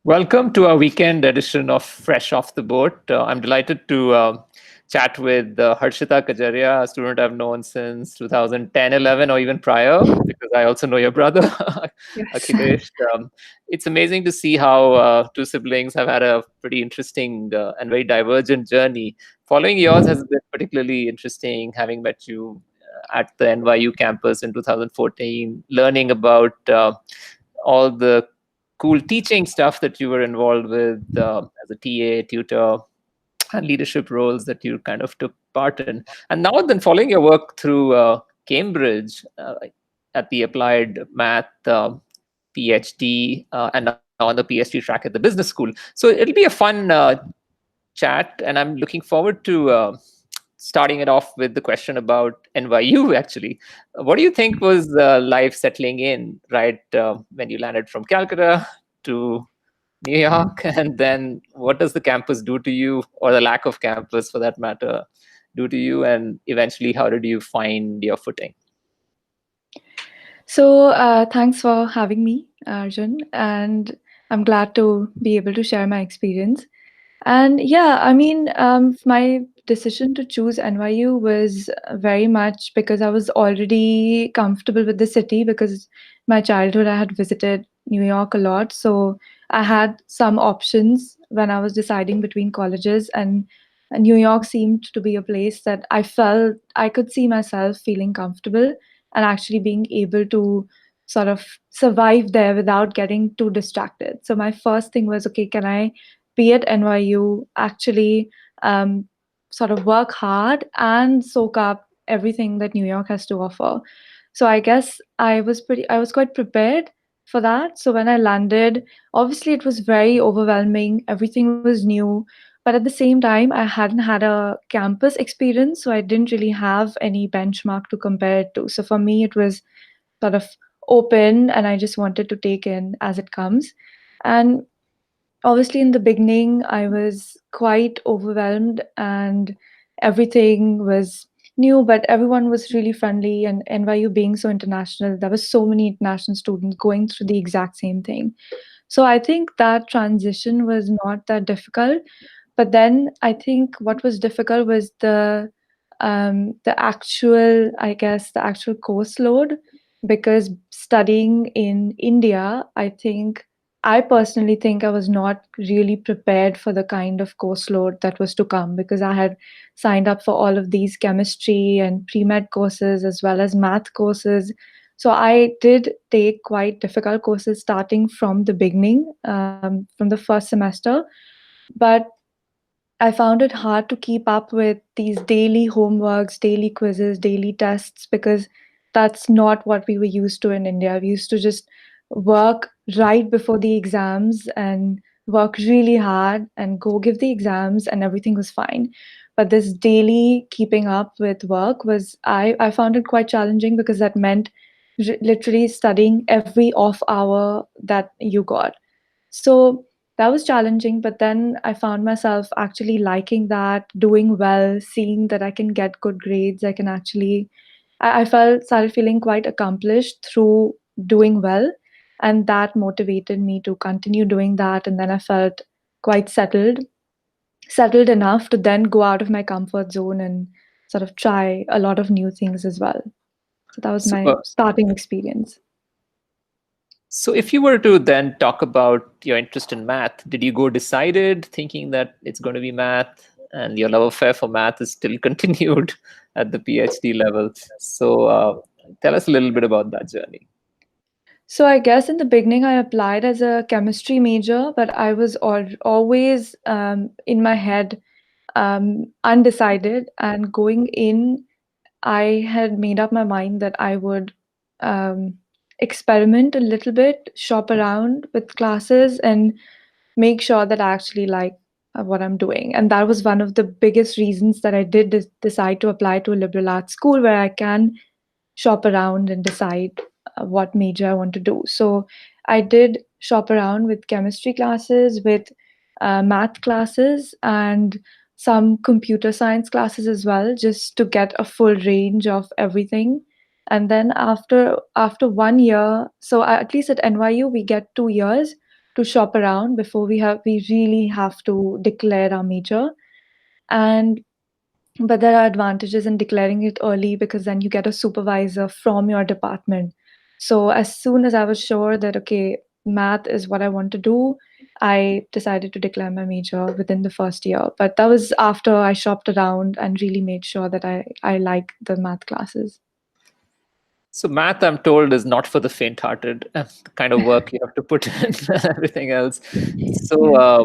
Welcome to our weekend edition of Fresh Off the Boat. I'm delighted to chat with Harshita Kajaria, a student I've known since 2010-11 or even prior, because I also know your brother, Yes. Akhilesh. It's amazing to see how two siblings have had a pretty interesting and very divergent journey. Following yours has been particularly interesting, having met you at the NYU campus in 2014, learning about all the cool teaching stuff that you were involved with as a TA, tutor, and leadership roles that you kind of took part in. And now, then, following your work through Cambridge at the Applied Math PhD, and now on the PhD track at the business school. So it'll be a fun chat, and I'm looking forward to starting it off with the question about NYU. Actually, what do you think was life settling in right when you landed from Calcutta to New York, and then what does the campus do to you, or the lack of campus for that matter, do to you, and eventually, how did you find your footing? So, thanks for having me, Arjun, and I'm glad to be able to share my experience. And yeah, I mean, my decision to choose NYU was very much because I was already comfortable with the city because my childhood I had visited New York a lot. So I had some options when I was deciding between colleges, and New York seemed to be a place that I felt I could see myself feeling comfortable and actually being able to sort of survive there without getting too distracted. So my first thing was, okay, can I be at NYU, actually um, sort of work hard and soak up everything that New York has to offer. So I guess I was quite prepared for that. So when I landed, obviously it was very overwhelming. Everything was new. But at the same time, I hadn't had a campus experience, so I didn't really have any benchmark to compare it to. So for me, it was sort of open, and I just wanted to take in as it comes. And obviously in the beginning I was quite overwhelmed and everything was new, but everyone was really friendly, and NYU being so international, there was so many international students going through the exact same thing. So I think that transition was not that difficult. But then I think what was difficult was the actual, I guess, the actual course load, because studying in India, I personally think I was not really prepared for the kind of course load that was to come, because I had signed up for all of these chemistry and pre-med courses as well as math courses. So I did take quite difficult courses starting from the beginning, from the first semester. But I found it hard to keep up with these daily homeworks, daily quizzes, daily tests, because that's not what we were used to in India. We used to just work right before the exams and work really hard and go give the exams, and everything was fine. But this daily keeping up with work I found it quite challenging, because that meant literally studying every off hour that you got. So that was challenging, but then I found myself actually liking that, doing well, seeing that I can get good grades. I can actually, I felt, started feeling quite accomplished through doing well. And that motivated me to continue doing that. And then I felt quite settled enough to then go out of my comfort zone and sort of try a lot of new things as well. So that was my So, starting experience. so if you were to then talk about your interest in math, did you go decided thinking that it's going to be math, and your love affair for math is still continued at the PhD level? So tell us a little bit about that journey. So I guess in the beginning I applied as a chemistry major, but I was always in my head undecided. And going in, I had made up my mind that I would um, experiment a little bit, shop around with classes, and make sure that I actually like what I'm doing. And that was one of the biggest reasons that I did decide to apply to a liberal arts school, where I can shop around and decide what major I want to do. So I did shop around with chemistry classes, with math classes, and some computer science classes as well, just to get a full range of everything. And then after 1 year, so at least at NYU we get 2 years. to shop around before we really have to declare our major. And but there are advantages in declaring it early because then you get a supervisor from your department. So as soon as I was sure that, okay, math is what I want to do, I decided to declare my major within the first year. But that was after I shopped around and really made sure that I like the math classes. So math, I'm told, is not for the faint-hearted. The kind of work you have to put in and everything else. So, Yeah.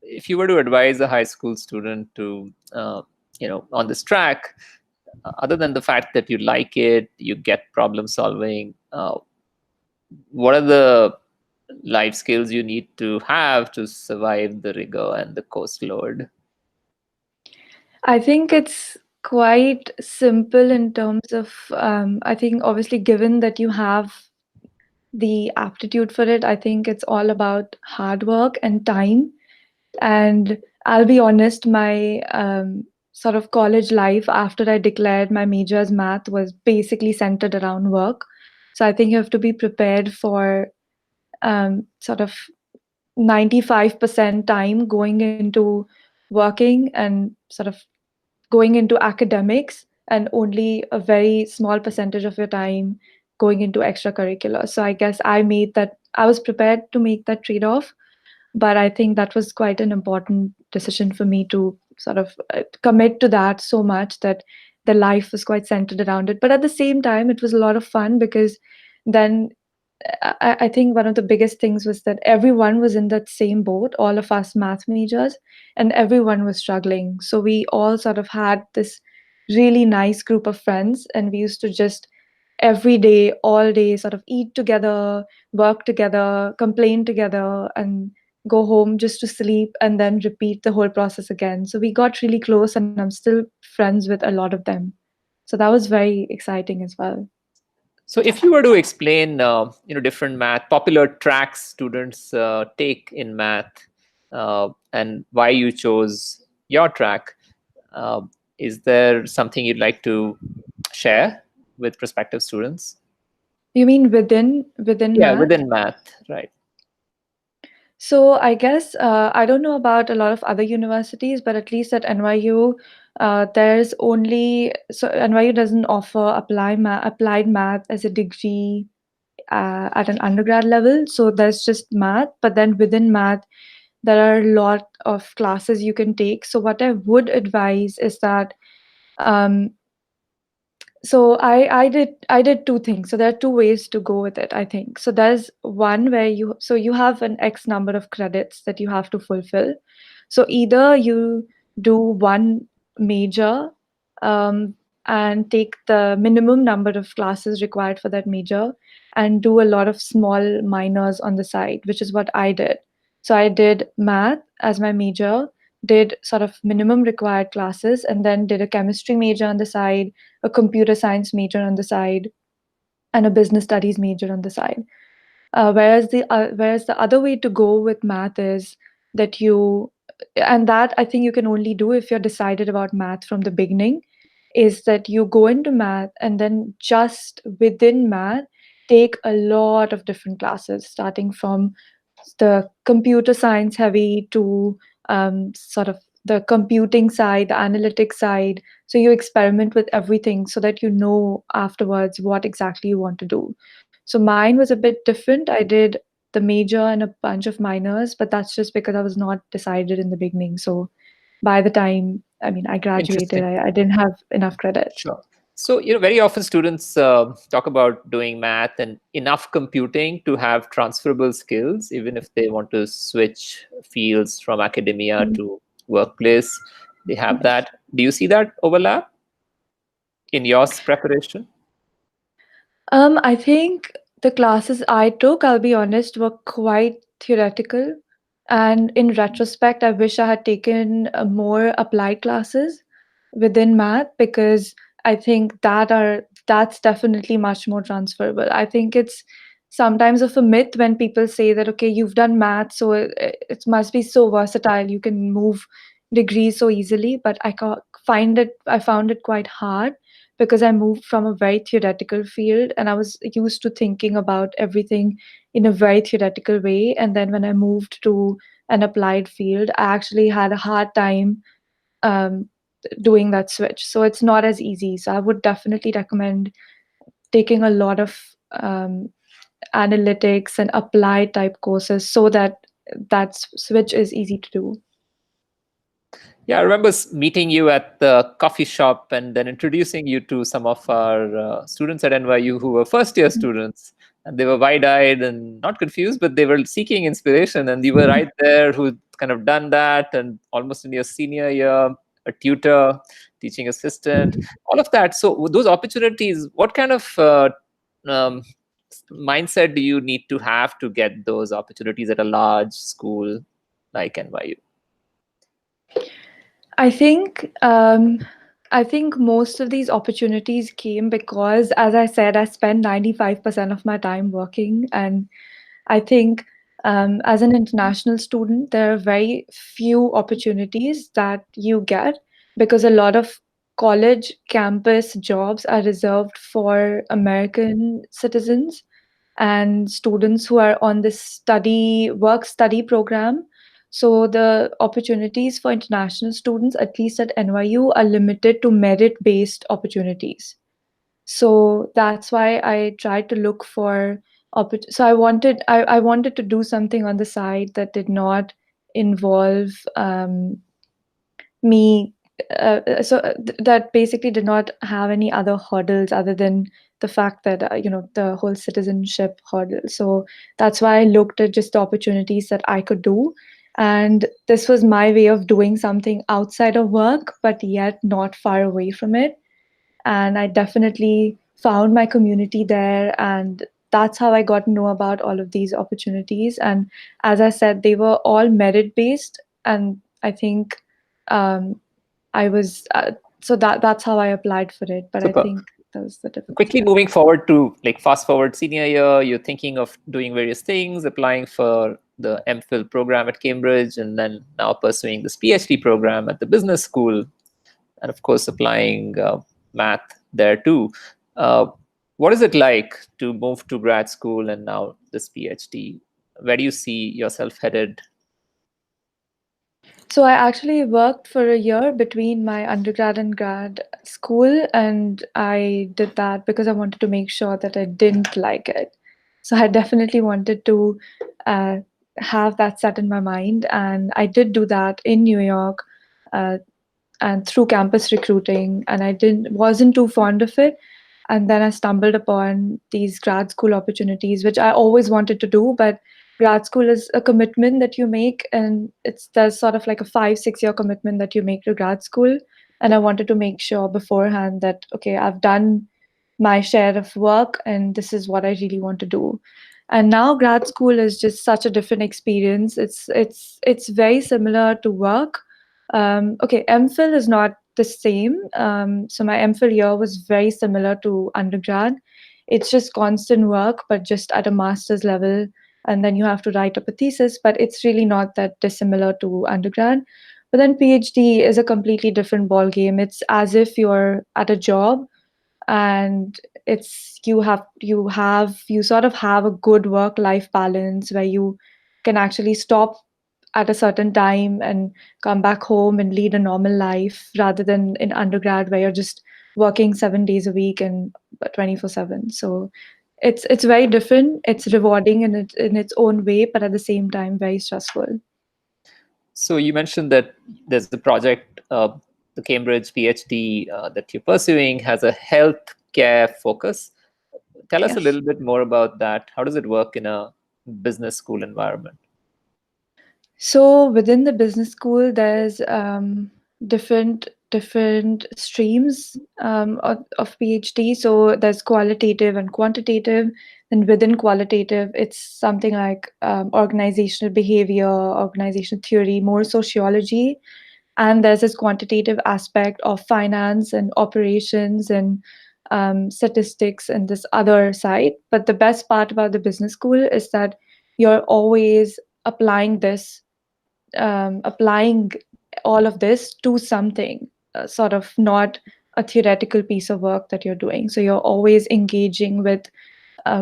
if you were to advise a high school student to, on this track, other than the fact that you like it, you get problem solving, what are the life skills you need to have to survive the rigor and the course load? I think it's quite simple in terms of, I think obviously, given that you have the aptitude for it, I think it's all about hard work and time. And I'll be honest, my sort of college life after I declared my major as math was basically centered around work. So I think you have to be prepared for sort of 95% time going into working and sort of going into academics, and only a very small percentage of your time going into extracurricular. So I guess I was prepared to make that trade off, but I think that was quite an important decision for me to sort of commit to that so much that the life was quite centered around it. But at the same time, it was a lot of fun because then I think one of the biggest things was that everyone was in that same boat, all of us math majors, and everyone was struggling. So we all sort of had this really nice group of friends, and we used to just every day, all day, sort of eat together, work together, complain together, and go home just to sleep and then repeat the whole process again. So we got really close, and I'm still friends with a lot of them. So that was very exciting as well. So, if you were to explain, different math popular tracks students take in math, and why you chose your track, uh, is there something you'd like to share with prospective students? You mean within Yeah, math? within math, right? So I guess I don't know about a lot of other universities, but at least at NYU, there's only so NYU doesn't offer applied math as a degree at an undergrad level. So there's just math, but then within math, there are a lot of classes you can take. So what I would advise is that um, so I did two things. So there are two ways to go with it, I think. So there's one where you have an X number of credits that you have to fulfill. So either you do one major and take the minimum number of classes required for that major and do a lot of small minors on the side, which is what I did. So I did math as my major, did sort of minimum required classes, and then did a chemistry major on the side, a computer science major on the side, and a business studies major on the side. Whereas the other way to go with math is that and that I think you can only do if you're decided about math from the beginning, is that you go into math and then just within math take a lot of different classes, starting from the computer science heavy to sort of the computing side, the analytics side. So you experiment with everything so that you know afterwards what exactly you want to do. So mine was a bit different. I did the major and a bunch of minors, but that's just because I was not decided in the beginning. So by the time, I mean, I graduated, Interesting. I didn't have enough credits. Sure. So, very often students talk about doing math and enough computing to have transferable skills, even if they want to switch fields from academia Mm, to workplace. They have yes. that. Do you see that overlap in your preparation? I think the classes I took, I'll be honest, were quite theoretical. And in retrospect, I wish I had taken more applied classes within math because I think that's definitely much more transferable. I think it's sometimes of a myth when people say that, okay, you've done math, so it must be so versatile, you can move degrees so easily. But I found it quite hard because I moved from a very theoretical field and I was used to thinking about everything in a very theoretical way. And then when I moved to an applied field, I actually had a hard time um, doing that switch. So it's not as easy. So I would definitely recommend taking a lot of um, analytics and applied type courses so that switch is easy to do. Yeah, I remember meeting you at the coffee shop and then introducing you to some of our students at NYU who were first year students. And they were wide eyed and not confused, but they were seeking inspiration. And you were right there who kind of done that, and almost in your senior year, a tutor, teaching assistant, all of that. So, those opportunities, what kind of um, mindset do you need to have to get those opportunities at a large school like NYU? I think I think most of these opportunities came because, as I said, I spend 95% of my time working, and I think as an international student, there are very few opportunities that you get because a lot of college campus jobs are reserved for American citizens and students who are on this work study program. So the opportunities for international students, at least at NYU, are limited to merit based opportunities. So that's why I tried to look for so I wanted to do something on the side that did not involve me that basically did not have any other hurdles other than the fact that the whole citizenship hurdle. So that's why I looked at just the opportunities that I could do, and this was my way of doing something outside of work but yet not far away from it. And I definitely found my community there, and that's how I got to know about all of these opportunities. And as I said, they were all merit based, and I think um, I was so that's how I applied for it. But I Super. think that was the difference. Quickly Yeah. moving forward to like fast forward senior year, you're thinking of doing various things, applying for the MPhil program at Cambridge, and then now pursuing this PhD program at the business school, and of course applying math there too. Uh, what is it like to move to grad school and now this PhD? Where do you see yourself headed? So I actually worked for a year between my undergrad and grad school, and I did that because I wanted to make sure that I didn't like it. So I definitely wanted to uh, have that set in my mind, and I did do that in New York. Uh, and through campus recruiting, and I didn't wasn't too fond of it. And then I stumbled upon these grad school opportunities, which I always wanted to do, but grad school is a commitment that you make, and there's sort of like a 5 6 year commitment that you make to grad school. And I wanted to make sure beforehand that okay, I've done my share of work and this is what I really want to do. And now grad school is just such a different experience. It's very similar to work. Okay, MPhil is not the same. So my MPhil year was very similar to undergrad. It's just constant work, but just at a master's level. And then you have to write up a thesis, but it's really not that dissimilar to undergrad. But then PhD is a completely different ball game. It's as if you're at a job, and it's you sort of have a good work life balance where you can actually stop at a certain time and come back home and lead a normal life rather than in undergrad where you're just working 7 days a week and 24/7. So it's very different. It's rewarding in its own way, but at the same time very stressful. So you mentioned that there's a project, the Cambridge PhD that you're pursuing has a healthcare focus. Tell us a Yes. little bit more about that. How does it work in a business school environment? So within the business school, there's different streams of PhD. So there's qualitative and quantitative, and within qualitative, it's something like organizational behavior, organizational theory, more sociology, and there's this quantitative aspect of finance and operations and statistics and this other side. But the best part about the business school is that you're always applying all of this to something, sort of not a theoretical piece of work that you're doing. So you're always engaging with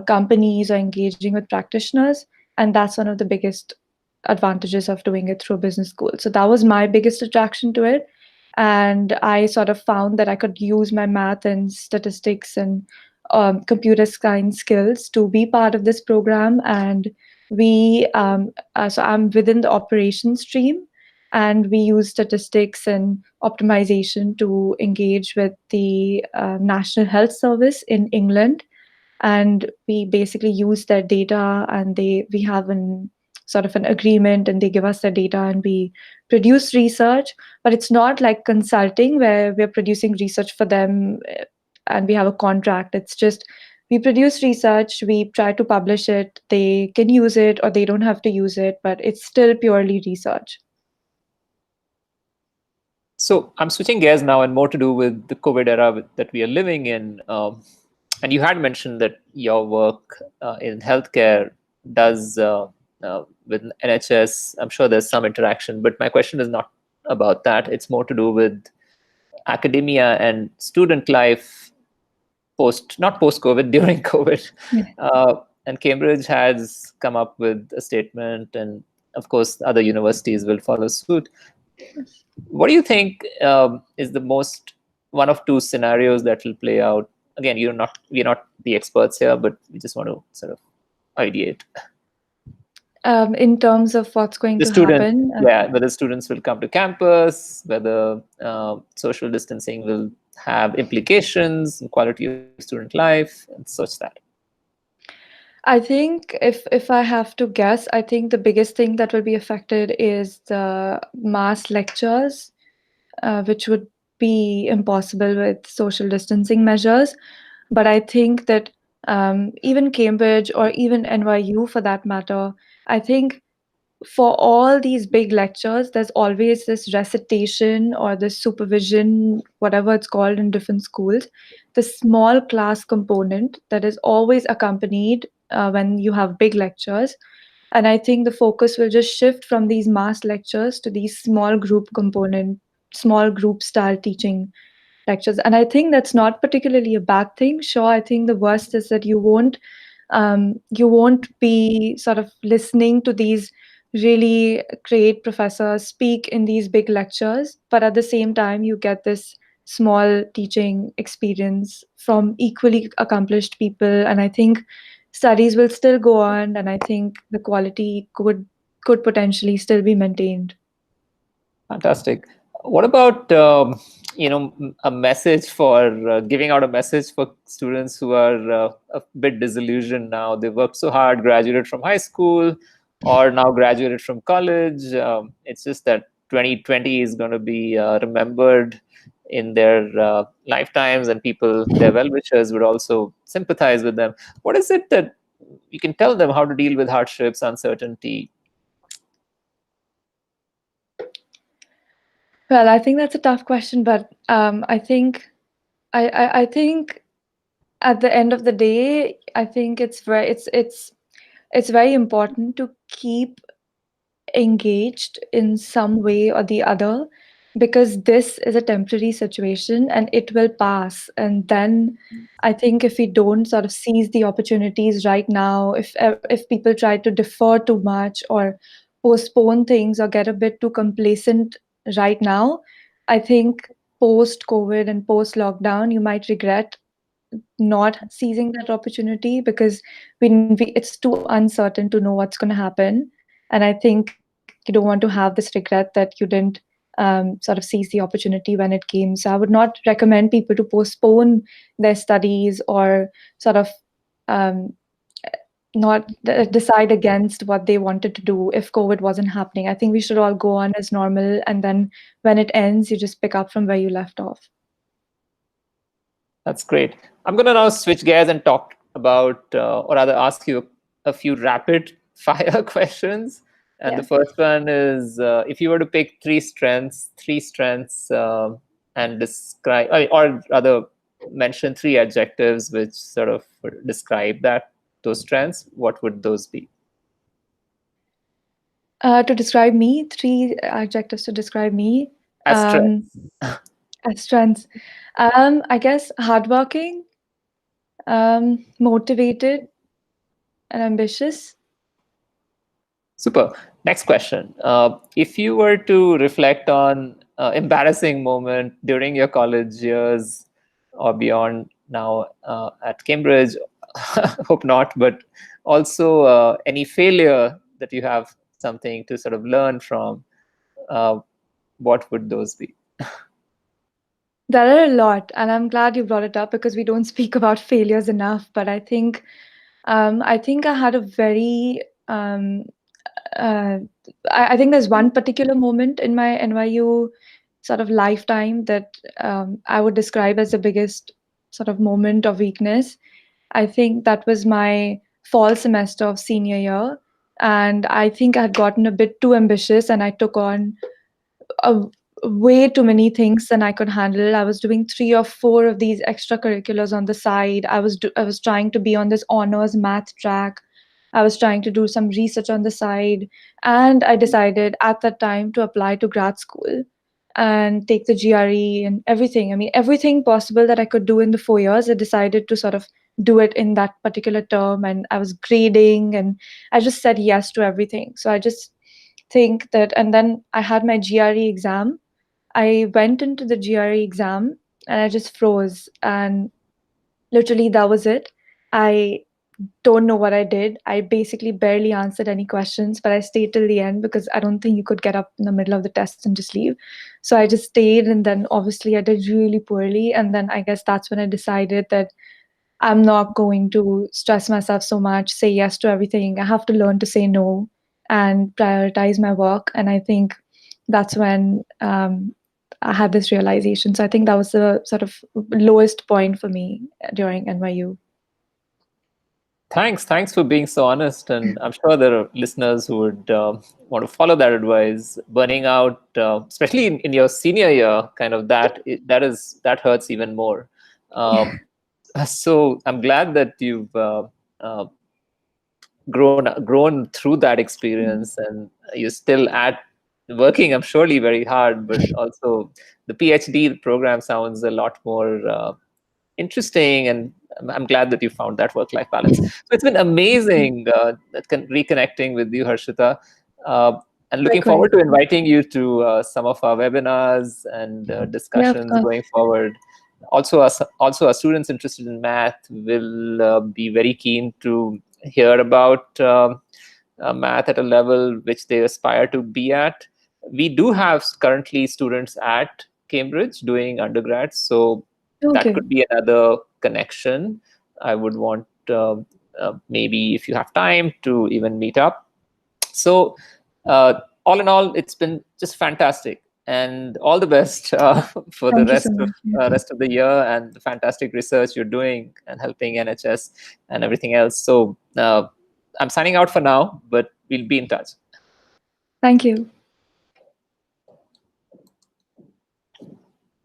companies or engaging with practitioners, and that's one of the biggest advantages of doing it through a business school. So that was my biggest attraction to it, and I sort of found that I could use my math and statistics and computer science skills to be part of this program. And so I'm within the operations stream, and we use statistics and optimization to engage with the National Health Service in England, and we basically use their data, and they we have an sort of an agreement, and they give us the data, and we produce research. But it's not like consulting where we're producing research for them, and we have a contract. It's just we produce research, we try to publish it, they can use it or they don't have to use it, but it's still purely research. So I'm switching gears now, and more to do with the COVID era that we are living in. And you had mentioned that your work in healthcare does with NHS. I'm sure there's some interaction, but my question is not about that. It's more to do with academia and student life not post COVID, during COVID. Yeah. And Cambridge has come up with a statement, and of course, other universities will follow suit. What do you think is the most one of two scenarios that will play out? Again, we're not the experts here, but we just want to sort of ideate. In terms of what's going The to students, happen, yeah, whether students will come to campus, whether social distancing will have implications in quality of student life, and such that. I think if I have to guess, I think the biggest thing that will be affected is the mass lectures, which would be impossible with social distancing measures. But I think that even Cambridge or even NYU for that matter, I think for all these big lectures, there's always this recitation or this supervision, whatever it's called in different schools, the small class component that is always accompanied when you have big lectures. And I think the focus will just shift from these mass lectures to these small group style teaching lectures. And I think that's not particularly a bad thing. Sure, I think the worst is that you won't be sort of listening to these really great professors speak in these big lectures, but at the same time you get this small teaching experience from equally accomplished people. And I think studies will still go on, and I think the quality could potentially still be maintained. Fantastic. What about a message for giving out a message for students who are a bit disillusioned now? They worked so hard, graduated from high school, or now graduated from college. It's just that 2020 is going to be remembered in their lifetimes, and their well-wishers, would also sympathize with them. What is it that you can tell them how to deal with hardships, uncertainty? Well, I think that's a tough question, but I think at the end of the day, I think it's very important to keep engaged in some way or the other, because this is a temporary situation and it will pass. And then I think if we don't sort of seize the opportunities right now, if people try to defer too much or postpone things or get a bit too complacent right now, I think post COVID and post lockdown you might regret not seizing that opportunity, because it's too uncertain to know what's going to happen. And I think you don't want to have this regret that you didn't sort of seize the opportunity when it came. So I would not recommend people to postpone their studies or sort of um, not decide against what they wanted to do if COVID wasn't happening. I think we should all go on as normal, and then when it ends, you just pick up from where you left off. That's great. I'm going to now switch gears and talk about, or rather, ask you a few rapid fire questions. And the Yeah. first one is, if you were to pick three strengths, and describe, or rather, mention three adjectives which sort of describe those strengths, what would those be? To describe me, three adjectives to describe me. As Um, strengths. Strengths. I guess hardworking, motivated, and ambitious. Super. Next question. If you were to reflect on embarrassing moment during your college years or beyond now at Cambridge, hope not, but also any failure that you have something to sort of learn from, uh, what would those be? There are a lot, and I'm glad you brought it up because we don't speak about failures enough. But I think I had a very, uh, I think there's one particular moment in my NYU sort of lifetime that I would describe as the biggest sort of moment of weakness. I think that was my fall semester of senior year. And I think I had gotten a bit too ambitious and I took on a, way too many things than I could handle. I was doing 3 or 4 of these extracurriculars on the side. I was trying to be on this honors math track. I was trying to do some research on the side, and I decided at that time to apply to grad school and take the GRE and everything. I mean, everything possible that I could do in the 4 years, I decided to sort of do it in that particular term. And I was grading, and I just said yes to everything. So I just think that, and then I had my GRE exam. I went into the GRE exam and I just froze. And literally, that was it. I don't know what I did. I basically barely answered any questions, but I stayed till the end because I don't think you could get up in the middle of the test and just leave. So I just stayed, and then obviously I did really poorly. And then I guess that's when I decided that I'm not going to stress myself so much, say yes to everything. I have to learn to say no and prioritize my work. And I think that's when I had this realization. So I think that was the sort of lowest point for me during NYU. Thanks for being so honest, and I'm sure there are listeners who would want to follow that advice. Burning out, especially in your senior year, kind of that hurts even more. Um, so I'm glad that you've grown through that experience, and you're still at working. I'm surely very hard, but also the PhD program sounds a lot more interesting, and I'm glad that you found that work-life balance. So it's been amazing reconnecting with you, Harshita, uh, and looking Likewise. forward to inviting you to some of our webinars and Yeah, of discussions course. going forward. Also, our students interested in math will be very keen to hear about math at a level which they aspire to be at. We do have currently students at Cambridge doing undergrads, so that Okay. could be another connection. I would want maybe if you have time to even meet up. So all in all, it's been just fantastic, and all the best for the Thank you so much. Yeah. rest of the year and the fantastic research you're doing and helping NHS and everything else. So I'm signing out for now, but we'll be in touch. Thank you.